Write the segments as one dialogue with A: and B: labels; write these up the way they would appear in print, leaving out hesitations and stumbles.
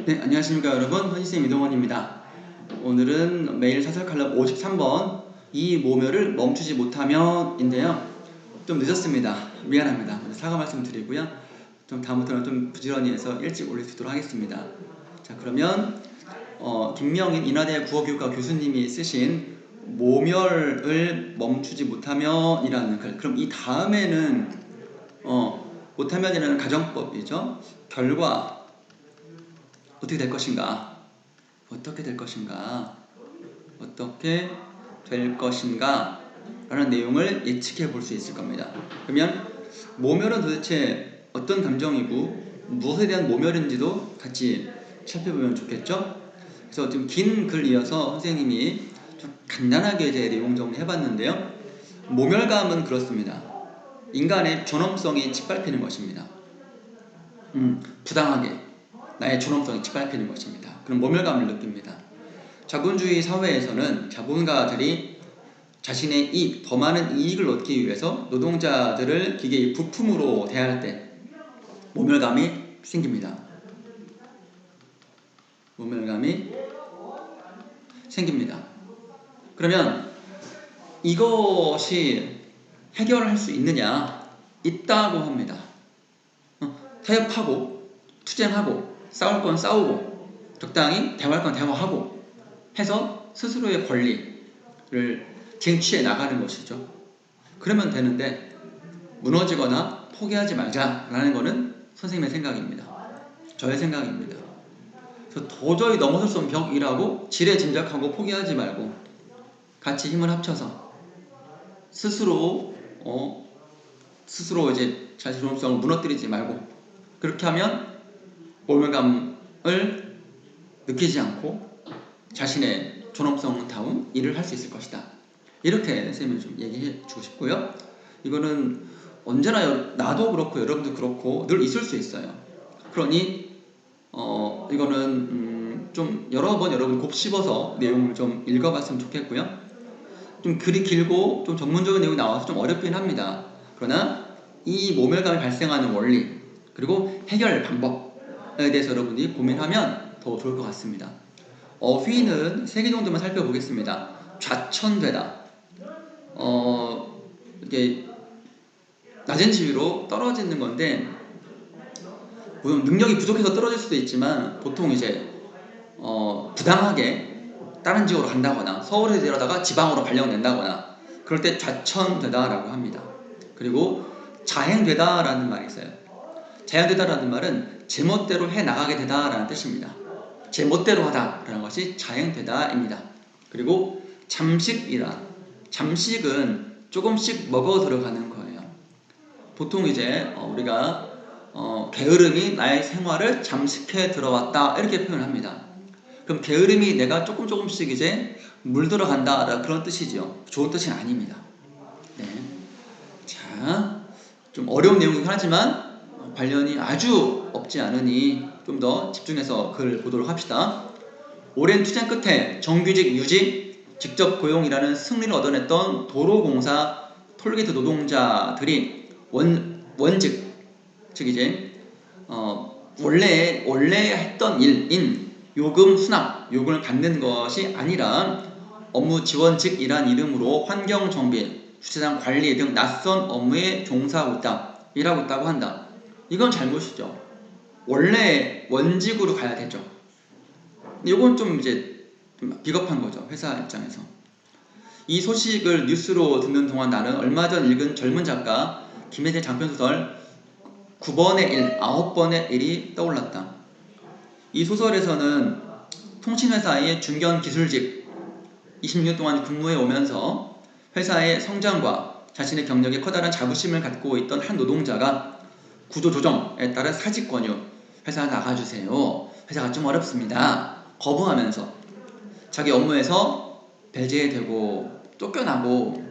A: 네, 안녕하십니까 여러분. 헌시쌤 이동원입니다. 오늘은 매일 사설 칼럼 53번 이 모멸을 멈추지 못하면 인데요. 좀 늦었습니다. 미안합니다. 사과 말씀 드리고요. 좀 다음부터는 좀 부지런히 해서 일찍 올릴 수 있도록 하겠습니다. 자, 그러면 김명인 인하대 국어교육과 교수님이 쓰신 모멸을 멈추지 못하면 이라는 글. 그럼 이 다음에는 못하면이라는 가정법이죠. 결과 어떻게 될 것인가? 어떻게 될 것인가? 어떻게 될 것인가? 라는 내용을 예측해 볼 수 있을 겁니다. 그러면 모멸은 도대체 어떤 감정이고 무엇에 대한 모멸인지도 같이 살펴보면 좋겠죠? 그래서 좀 긴 글 이어서 선생님이 좀 간단하게 이제 내용 정리해 봤는데요. 모멸감은 그렇습니다. 인간의 존엄성이 짓밟히는 것입니다. 부당하게 나의 존엄성이 짓밟히는 것입니다. 그런 모멸감을 느낍니다. 자본주의 사회에서는 자본가들이 자신의 이익, 더 많은 이익을 얻기 위해서 노동자들을 기계의 부품으로 대할 때 모멸감이 생깁니다. 모멸감이 생깁니다. 그러면 이것이 해결할 수 있느냐? 있다고 합니다. 타협하고 투쟁하고 싸울 건 싸우고 적당히 대화할 건 대화하고 해서 스스로의 권리를 쟁취해 나가는 것이죠. 그러면 되는데 무너지거나 포기하지 말자라는 것은 선생님의 생각입니다. 저의 생각입니다. 그래서 도저히 넘어설 수 없는 벽이라고 지레짐작하고 포기하지 말고 같이 힘을 합쳐서 스스로 이제 자신의 존엄성을 무너뜨리지 말고 그렇게 하면 모멸감을 느끼지 않고 자신의 존엄성다운 일을 할 수 있을 것이다. 이렇게 선생님이 좀 얘기해 주고 싶고요. 이거는 언제나 나도 그렇고 여러분도 그렇고 늘 있을 수 있어요. 그러니 이거는 좀 여러 번 여러분 곱씹어서 내용을 좀 읽어봤으면 좋겠고요. 좀 글이 길고 좀 전문적인 내용이 나와서 좀 어렵긴 합니다. 그러나 이 모멸감이 발생하는 원리 그리고 해결 방법에 대해서 여러분이 고민하면 더 좋을 것 같습니다. 어휘는 3개 정도만 살펴보겠습니다. 좌천되다. 이게 낮은 지위로 떨어지는 건데 물론 능력이 부족해서 떨어질 수도 있지만 보통 이제 부당하게 다른 지역으로 간다거나 서울에 내려다가 지방으로 발령된다거나 그럴 때 좌천되다라고 합니다. 그리고 자행되다라는 말이 있어요. 자행되다라는 말은 제멋대로 해나가게 되다라는 뜻입니다. 제멋대로 하다라는 것이 자행되다입니다. 그리고 잠식이다. 잠식은 조금씩 먹어 들어가는 거예요. 보통 이제 우리가 게으름이 나의 생활을 잠식해 들어왔다 이렇게 표현합니다. 그럼 게으름이 내가 조금씩 이제 물들어간다 그런 뜻이죠. 좋은 뜻은 아닙니다. 네. 자, 좀 어려운 내용이긴 하지만 관련이 아주 없지 않으니 좀 더 집중해서 글 보도록 합시다. 오랜 투쟁 끝에 정규직 유직, 직접 고용이라는 승리를 얻어냈던 도로공사 톨게이트 노동자들이 원직, 즉 이제 원래 했던 일인 요금 수납, 요금을 받는 것이 아니라 업무 지원직이란 이름으로 환경 정비, 주차장 관리 등 낯선 업무에 종사하고 있다, 일하고 있다고 한다. 이건 잘못이죠. 원래 원직으로 가야 되죠. 이건 좀 이제 좀 비겁한 거죠. 회사 입장에서. 이 소식을 뉴스로 듣는 동안 나는 얼마 전 읽은 젊은 작가 김혜재 장편소설 9번의 일, 9번의 일이 떠올랐다. 이 소설에서는 통신회사의 중견 기술직 26년 동안 근무해 오면서 회사의 성장과 자신의 경력에 커다란 자부심을 갖고 있던 한 노동자가 구조조정에 따른 사직 권유, 회사 나가주세요. 회사가 좀 어렵습니다. 거부하면서 자기 업무에서 배제되고 쫓겨나고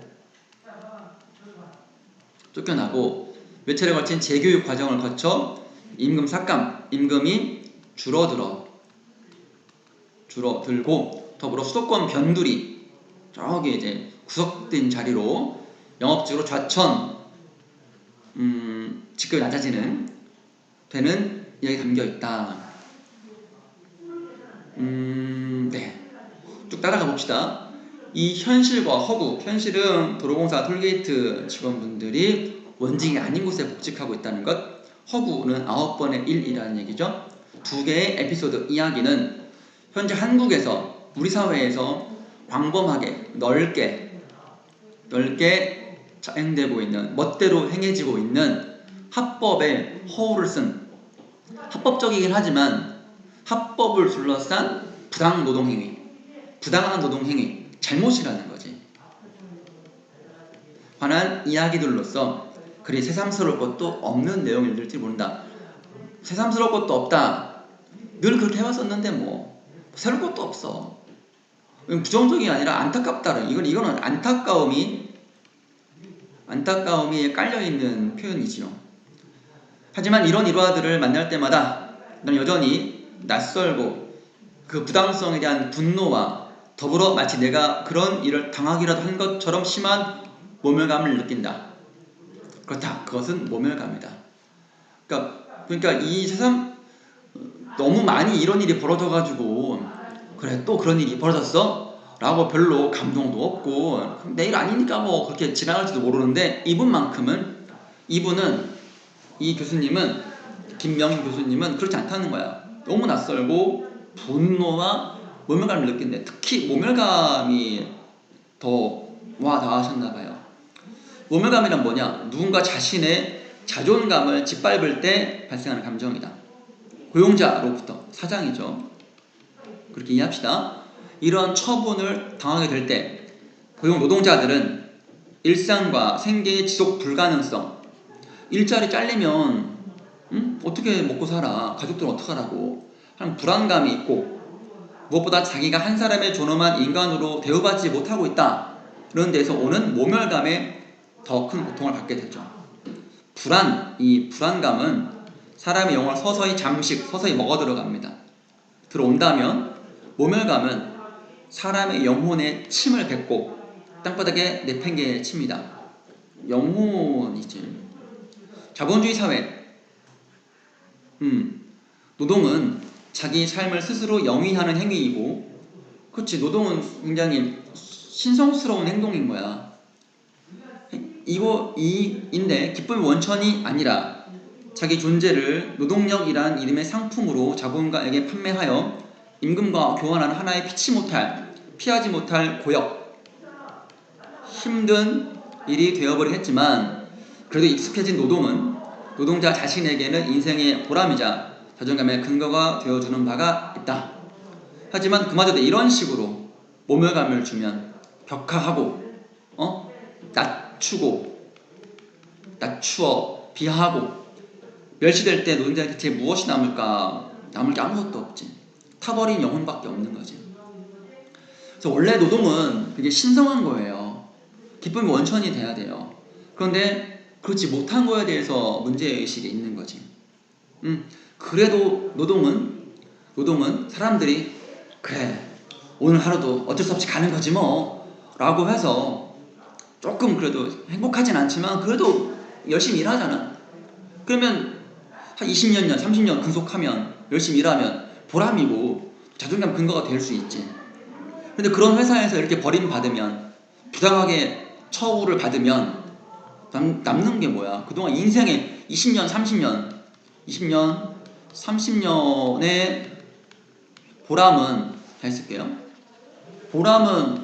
A: 몇 차례 걸친 재교육 과정을 거쳐 임금 삭감, 임금이 줄어들고 더불어 수도권 변두리 저기 이제 구석진 자리로 영업직으로 좌천 직급이 낮아지는 되는 이야기 담겨 있다. 네. 쭉 따라가 봅시다. 이 현실과 허구, 현실은 도로공사 톨게이트 직원분들이 원직이 아닌 곳에 복직하고 있다는 것, 허구는 9번의 1이라는 얘기죠. 두 개의 에피소드 이야기는 현재 한국에서, 우리 사회에서 광범하게 넓게 자행되고 있는, 멋대로 행해지고 있는 합법의 허울을 쓴, 합법적이긴 하지만 합법을 둘러싼 부당한 노동행위, 잘못이라는 거지. 관한 이야기들로서 그리 새삼스러울 것도 없는 내용을 읽을지 모른다. 새삼스러울 것도 없다. 늘 그렇게 해왔었는데 뭐 새로울 것도 없어. 부정적이 아니라 안타깝다는, 이거는 안타까움이 깔려있는 표현이지요. 하지만 이런 일화들을 만날 때마다 난 여전히 낯설고 그 부당성에 대한 분노와 더불어 마치 내가 그런 일을 당하기라도 한 것처럼 심한 모멸감을 느낀다. 그렇다. 그것은 모멸감이다. 그러니까 이 세상 너무 많이 이런 일이 벌어져가지고 그래 또 그런 일이 벌어졌어? 라고 별로 감동도 없고 내일 아니니까 뭐 그렇게 지나갈지도 모르는데 이 교수님은 김명인 교수님은 그렇지 않다는 거야. 너무 낯설고 분노와 모멸감을 느낀대. 특히 모멸감이 더 와닿으셨나봐요. 모멸감이란 뭐냐? 누군가 자신의 자존감을 짓밟을 때 발생하는 감정이다. 고용자로부터, 사장이죠. 그렇게 이해합시다. 이런 처분을 당하게 될 때 고용 노동자들은 일상과 생계의 지속 불가능성, 일자리 잘리면 어떻게 먹고 살아? 가족들은 어떡하라고 하는 불안감이 있고, 무엇보다 자기가 한 사람의 존엄한 인간으로 대우받지 못하고 있다, 이런 데서 오는 모멸감에 더 큰 고통을 받게 되죠. 이 불안감은 사람의 영혼을 서서히 먹어 들어온다면 모멸감은 사람의 영혼에 침을 뱉고 땅바닥에 내팽개 칩니다. 영혼이지. 자본주의 사회, 노동은 자기 삶을 스스로 영위하는 행위이고, 그렇지, 노동은 굉장히 신성스러운 행동인 거야. 인데 기쁨의 원천이 아니라 자기 존재를 노동력이란 이름의 상품으로 자본가에게 판매하여 임금과 교환하는 하나의 피하지 못할 고역, 힘든 일이 되어버려 했지만, 그래도 익숙해진 노동은 노동자 자신에게는 인생의 보람이자 자존감의 근거가 되어주는 바가 있다. 하지만 그마저도 이런 식으로 모멸감을 주면 격하하고 낮추어 비하하고 멸시될 때 노동자에게 대체 무엇이 남을까? 남을 게 아무것도 없지. 타버린 영혼밖에 없는 거지. 그래서 원래 노동은 되게 신성한 거예요. 기쁨의 원천이 돼야 돼요. 그런데 그렇지 못한 거에 대해서 문제의식이 있는 거지. 그래도 노동은 사람들이 그래 오늘 하루도 어쩔 수 없이 가는 거지 뭐 라고 해서 조금 그래도 행복하진 않지만 그래도 열심히 일하잖아. 그러면 한 20년, 30년 근속하면 열심히 일하면 보람이고 자존감 근거가 될 수 있지. 근데 그런 회사에서 이렇게 버림받으면, 부당하게 처우를 받으면 남는 게 뭐야? 그동안 인생의 20년, 30년의 보람은, 잘 쓸게요. 보람은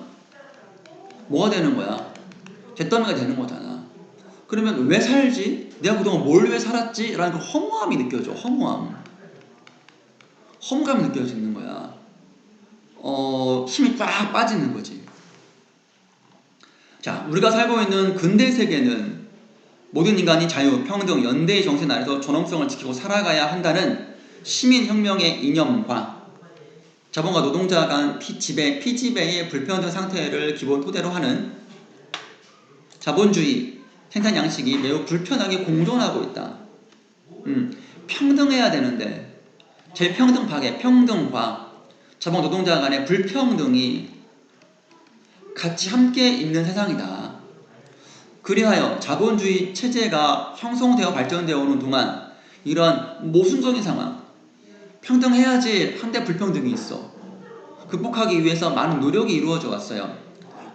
A: 뭐가 되는 거야? 잿더미가 되는 거잖아. 그러면 왜 살지? 내가 그동안 뭘 왜 살았지? 라는 그 허무함이 느껴져. 허무감이 느껴지는 거야. 힘이 쫙 빠지는 거지. 자, 우리가 살고 있는 근대 세계는 모든 인간이 자유, 평등, 연대의 정신 아래서 존엄성을 지키고 살아가야 한다는 시민혁명의 이념과 자본과 노동자 간 피지배의 불평등 상태를 기본 토대로 하는 자본주의 생산 양식이 매우 불편하게 공존하고 있다. 평등해야 되는데 재평등 파괴, 평등과 자본 노동자 간의 불평등이 같이 함께 있는 세상이다. 그리하여 자본주의 체제가 형성되어 발전되어 오는 동안 이러한 모순적인 상황, 평등해야지 한데 불평등이 있어. 극복하기 위해서 많은 노력이 이루어져 왔어요.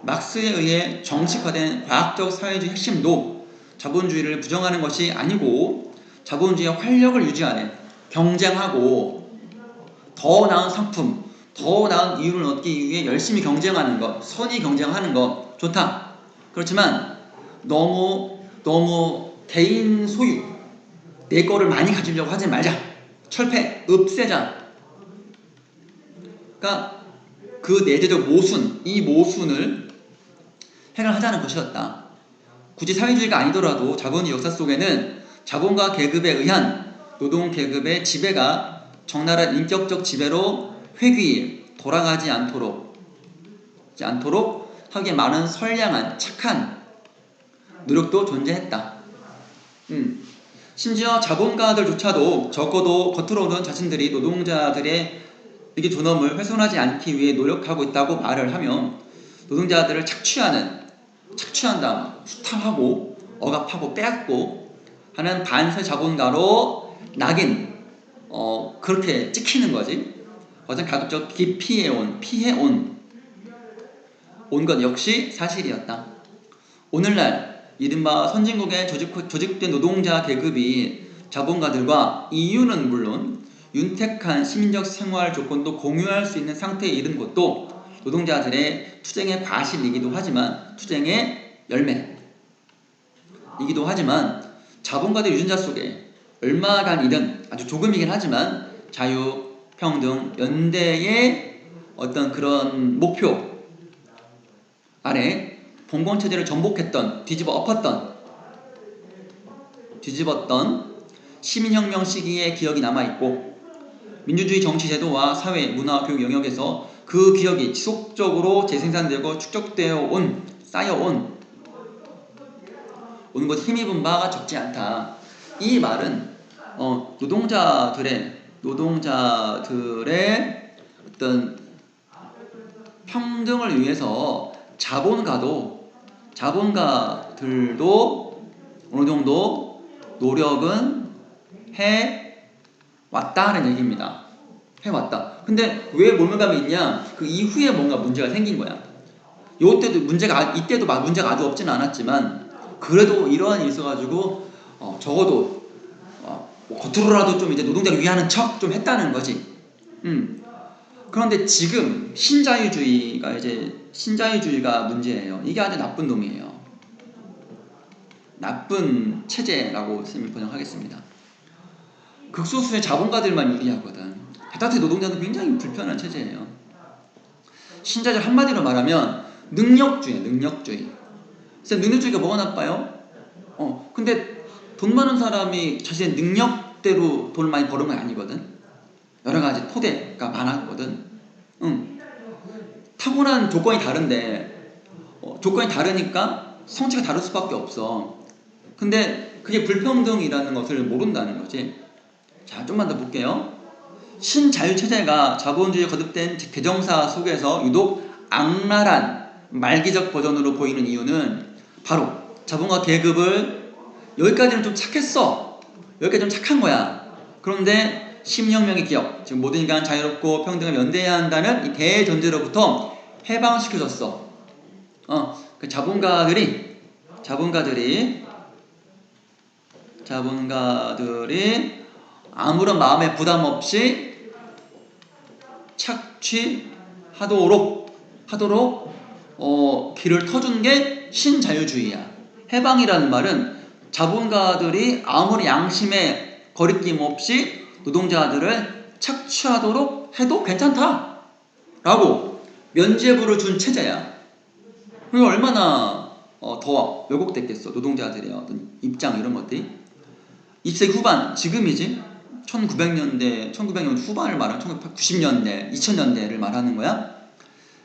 A: 막스에 의해 정식화된 과학적 사회주의 핵심도 자본주의를 부정하는 것이 아니고 자본주의의 활력을 유지하는, 경쟁하고 더 나은 상품, 더 나은 이윤을 얻기 위해 열심히 경쟁하는 것, 선의 경쟁하는 것 좋다. 그렇지만 너무 개인 소유, 내 거를 많이 가지려고 하지 말자. 철폐, 없애자. 그러니까 그 내재적 모순, 이 모순을 해결하자는 것이었다. 굳이 사회주의가 아니더라도 자본주의 역사 속에는 자본가 계급에 의한 노동 계급의 지배가 적나라한 인격적 지배로 회귀, 돌아가지 않도록 하기에 많은 선량한, 착한 노력도 존재했다. 심지어 자본가들조차도 적어도 겉으로는 자신들이 노동자들의 이게 존엄을 훼손하지 않기 위해 노력하고 있다고 말을 하며 노동자들을 착취한다, 수탈하고 억압하고 빼앗고 하는 반사 자본가로 낙인 그렇게 찍히는 거지. 어떤 가급적 피해온 것 역시 사실이었다. 오늘날 이른바 선진국의 조직된 노동자 계급이 자본가들과 이유는 물론 윤택한 시민적 생활 조건도 공유할 수 있는 상태에 이른 것도 노동자들의 투쟁의 과실이기도 하지만, 투쟁의 열매이기도 하지만, 자본가들 유전자 속에 얼마간이든 아주 조금이긴 하지만 자유, 평등, 연대의 어떤 그런 목표 아래 봉건체제를 전복했던, 뒤집었던 시민혁명 시기의 기억이 남아있고, 민주주의 정치 제도와 사회, 문화, 교육 영역에서 그 기억이 지속적으로 재생산되고 축적되어 쌓여온 것 힘입은 바가 적지 않다. 이 말은 노동자들의 어떤 평등을 위해서 자본가들도 어느 정도 노력은 해왔다는 얘기입니다. 해왔다. 근데 왜 몰매감이 있냐? 그 이후에 뭔가 문제가 생긴 거야. 이때도 문제가 아주 없지는 않았지만, 그래도 이러한 일이 있어가지고 적어도 겉으로라도 좀 이제 노동자를 위하는 척 좀 했다는 거지. 그런데 지금 신자유주의가 문제예요. 이게 아주 나쁜 놈이에요. 나쁜 체제라고 쌤이 번역하겠습니다. 극소수의 자본가들만 유리하거든. 대다수의 노동자는 굉장히 불편한 체제예요. 신자유주의 한마디로 말하면 능력주의. 쌤, 능력주의가 뭐가 나빠요? 근데 돈 많은 사람이 자신의 능력대로 돈을 많이 버는 건 아니거든. 여러 가지 토대가 많았거든. 타고난 조건이 다른데 조건이 다르니까 성취가 다를 수밖에 없어. 근데 그게 불평등이라는 것을 모른다는 거지. 자, 좀만 더 볼게요. 신자유체제가 자본주의에 거듭된 개정사 속에서 유독 악랄한 말기적 버전으로 보이는 이유는 바로 자본가 계급을 여기까지는 좀 착했어. 여기까지 좀 착한 거야. 그런데 시민혁명의 기억, 지금 모든 인간 자유롭고 평등을 연대해야 한다는 이 대전제로부터 해방시켜줬어. 그 자본가들이 아무런 마음의 부담 없이 착취하도록 길을 터준 게 신자유주의야. 해방이라는 말은 자본가들이 아무리 양심의 거리낌 없이 노동자들을 착취하도록 해도 괜찮다 라고 면죄부를 준 체제야. 그게 얼마나 더 왜곡됐겠어. 노동자들의 어떤 입장 이런 것들이. 20세기 후반, 지금이지 1900년 후반을 말하는 1990년대, 2000년대를 말하는 거야.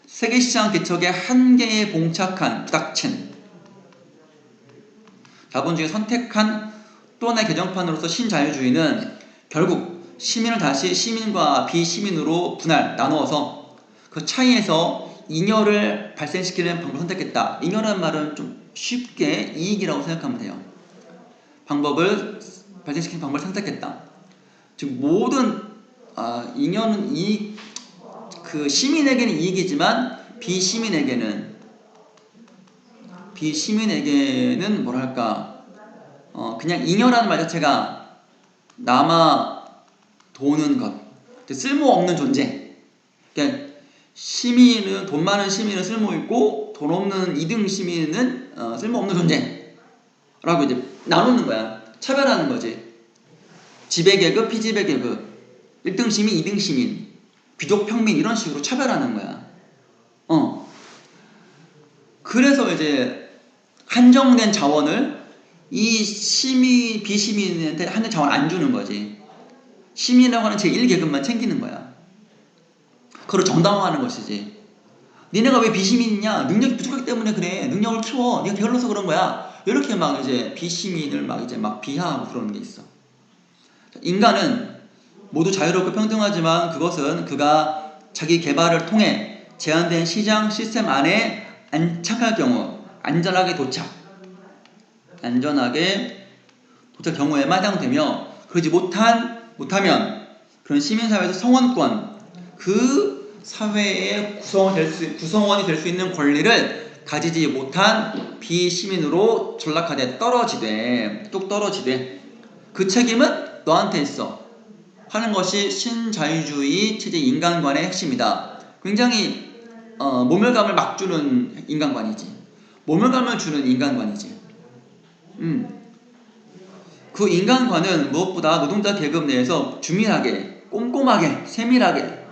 A: 세계시장 개척의 한계에 봉착한 부닥친 자본주의가 선택한 또 하나의 개정판으로서 신자유주의는 결국 시민을 다시 시민과 비시민으로 나누어서 그 차이에서 잉여를 발생시키는 방법을 선택했다. 잉여라는 말은 좀 쉽게 이익이라고 생각하면 돼요. 발생시키는 방법을 선택했다. 즉 모든 잉여는 이익, 그 시민에게는 이익이지만 비시민에게는 뭐랄까 그냥 잉여라는 말 자체가 남아 도는 것, 쓸모없는 존재. 그러니까 시민은 돈 많은 시민은 쓸모 있고 돈 없는 2등 시민은 쓸모없는 존재라고 이제 나누는 거야. 차별하는 거지. 지배계급, 피지배계급, 1등 시민, 2등 시민, 귀족, 평민 이런 식으로 차별하는 거야. 그래서 이제 한정된 자원을 이 비시민한테 한정 자원 안 주는 거지. 시민이라고 하는 제1계급만 챙기는 거야. 그걸 정당화하는 것이지. 니네가 왜 비시민이냐? 능력이 부족하기 때문에 그래. 능력을 키워. 네가 게을러서 그런 거야. 이렇게 막 이제 비시민을 막 비하하고 그러는 게 있어. 인간은 모두 자유롭고 평등하지만 그것은 그가 자기 개발을 통해 제한된 시장 시스템 안에 안착할 경우 안전하게 도착 경우에만 해당되며 그러지 못하면 그런 시민사회에서 성원권 그 사회의 구성원이 될 수 있는 권리를 가지지 못한 비시민으로 뚝 떨어지되 그 책임은 너한테 있어 하는 것이 신자유주의 체제 인간관의 핵심이다. 굉장히 모멸감을 막 주는 인간관이지. 모멸감을 주는 인간관이지. 그 인간관은 무엇보다 노동자 계급 내에서 주밀하게, 꼼꼼하게, 세밀하게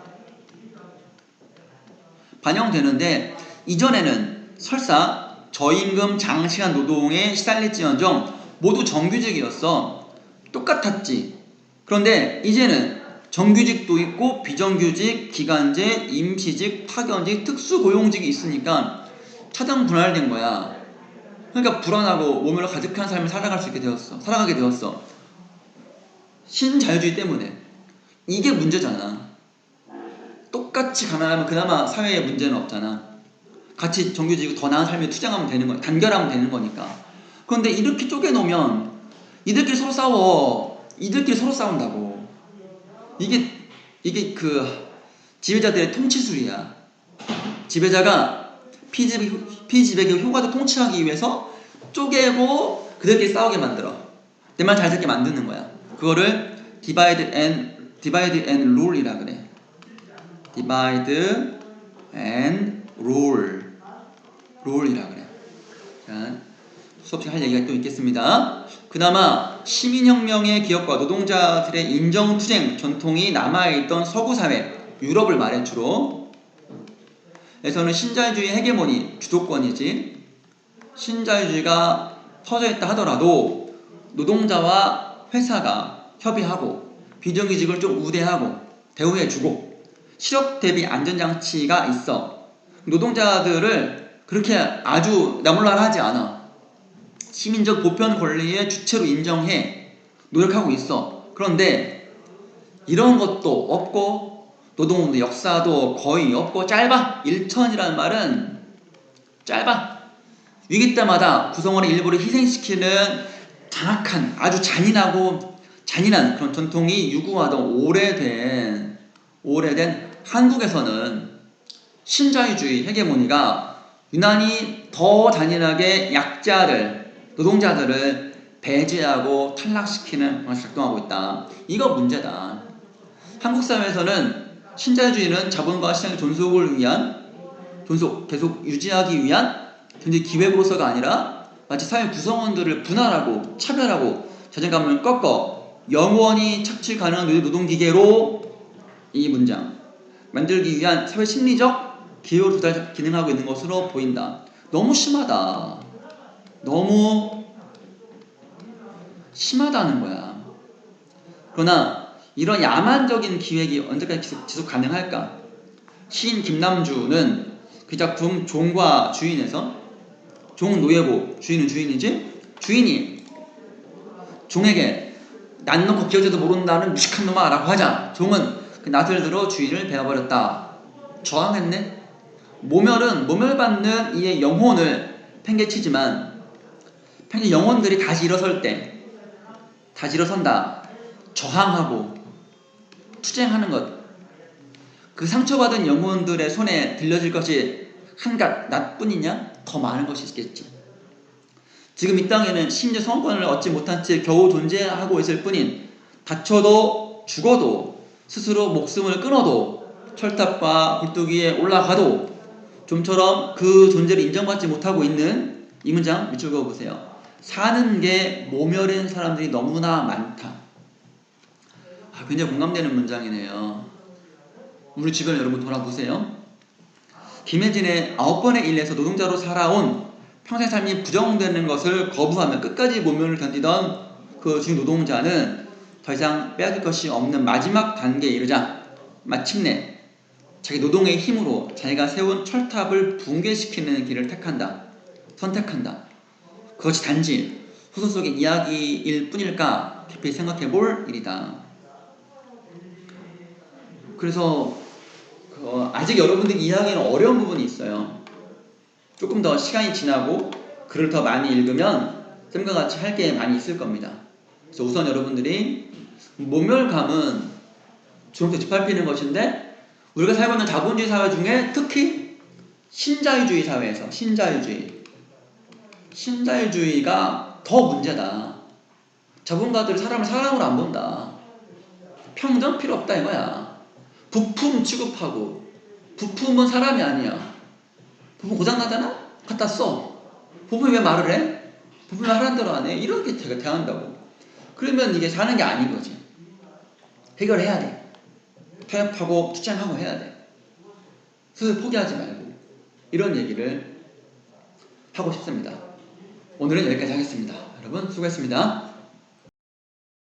A: 반영되는데 이전에는 설사 저임금 장시간 노동에 시달릴지언정 모두 정규직이었어. 똑같았지. 그런데 이제는 정규직도 있고 비정규직, 기간제, 임시직, 파견직, 특수고용직이 있으니까 차등 분할된 거야. 그러니까 불안하고 모멸로 가득한 삶을 살아가게 되었어. 신자유주의 때문에. 이게 문제잖아. 똑같이 가난하면 그나마 사회에 문제는 없잖아. 같이 정규직이고 더 나은 삶에 투쟁하면 되는 거야. 단결하면 되는 거니까. 그런데 이렇게 쪼개놓으면 이들끼리 서로 싸워. 이들끼리 서로 싸운다고. 이게 그 지배자들의 통치술이야. 지배자가 피지배계 효과도 통치하기 위해서 쪼개고 그들끼리 싸우게 만들어. 내 말 잘 듣게 만드는 거야. 그거를 divide and rule이라 그래. divide and rule이라 그래. 자, 수업 시간 할 얘기가 또 있겠습니다. 그나마 시민혁명의 기업과 노동자들의 인정투쟁 전통이 남아있던 서구사회, 유럽을 말해 주로 에서는 신자유주의 헤게모니, 주도권이지. 신자유주의가 퍼져있다 하더라도 노동자와 회사가 협의하고 비정규직을 좀 우대하고 대우해주고 실업 대비 안전장치가 있어. 노동자들을 그렇게 아주 나몰라라하지 않아. 시민적 보편 권리의 주체로 인정해 노력하고 있어. 그런데 이런 것도 없고 노동운동 역사도 거의 없고 짧아. 일천이라는 말은 짧아. 위기 때마다 구성원의 일부를 희생시키는 장악한 아주 잔인한 그런 전통이 유구하던 오래된 한국에서는 신자유주의 헤게모니가 유난히 더 잔인하게 노동자들을 배제하고 탈락시키는 방식으로 작동하고 있다. 이거 문제다. 한국 사회에서는 신자유주의는 자본과 시장의 계속 유지하기 위한 경제 기획으로서가 아니라 마치 사회 구성원들을 분할하고 차별하고 자존감을 꺾어 영원히 착취 가능한 노동기계로 이 문장 만들기 위한 사회 심리적 기회로 기능하고 있는 것으로 보인다. 너무 심하다. 너무 심하다는 거야. 그러나 이런 야만적인 기획이 언제까지 지속 가능할까? 시인 김남주는 그 작품 종과 주인에서 종은 노예고 주인은 주인이지? 주인이 종에게 난 놓고 기어져도 모른다는 무식한 놈아 라고 하자 종은 그 낫을 들어 주인을 베어버렸다. 저항했네? 모멸받는 이의 영혼을 팽개치지만 영혼들이 다시 일어선다. 저항하고 투쟁하는 것. 그 상처받은 영혼들의 손에 들려질 것이 한갓 낫뿐이냐? 더 많은 것이 있겠지. 지금 이 땅에는 심지어 성권을 얻지 못한 채 겨우 존재하고 있을 뿐인, 다쳐도 죽어도 스스로 목숨을 끊어도 철탑과 굴뚝 위에 올라가도 좀처럼 그 존재를 인정받지 못하고 있는 이 문장 밑줄 그어보세요. 사는 게 모멸인 사람들이 너무나 많다. 굉장히 공감되는 문장이네요. 우리 주변 여러분 돌아보세요. 김혜진의 9번의 일에서 노동자로 살아온, 평생 삶이 부정되는 것을 거부하며 끝까지 모멸을 견디던 그 주인 노동자는 더 이상 빼앗길 것이 없는 마지막 단계에 이르자 마침내 자기 노동의 힘으로 자기가 세운 철탑을 붕괴시키는 길을 선택한다. 그것이 단지 소설 속의 이야기일 뿐일까 깊이 생각해 볼 일이다. 그래서 아직 여러분들이 이해하기는 어려운 부분이 있어요. 조금 더 시간이 지나고 글을 더 많이 읽으면 쌤과 같이 할 게 많이 있을 겁니다. 그래서 우선 여러분들이 모멸감은 주렁주렁 짓밟히는 것인데, 우리가 살고 있는 자본주의 사회 중에 특히 신자유주의 사회에서 신자유주의가 더 문제다. 자본가들이 사람을 사람으로 안 본다. 평등 필요 없다 이거야. 부품 취급하고, 부품은 사람이 아니야. 부품 고장나잖아? 갖다 써. 부품이 왜 말을 해? 부품이 하라는 대로 안 해? 이렇게 제가 대한다고. 그러면 이게 사는 게 아닌 거지. 해결해야 돼. 타협하고 투쟁하고 해야 돼. 스스로 포기하지 말고. 이런 얘기를 하고 싶습니다. 오늘은 여기까지 하겠습니다. 여러분 수고했습니다.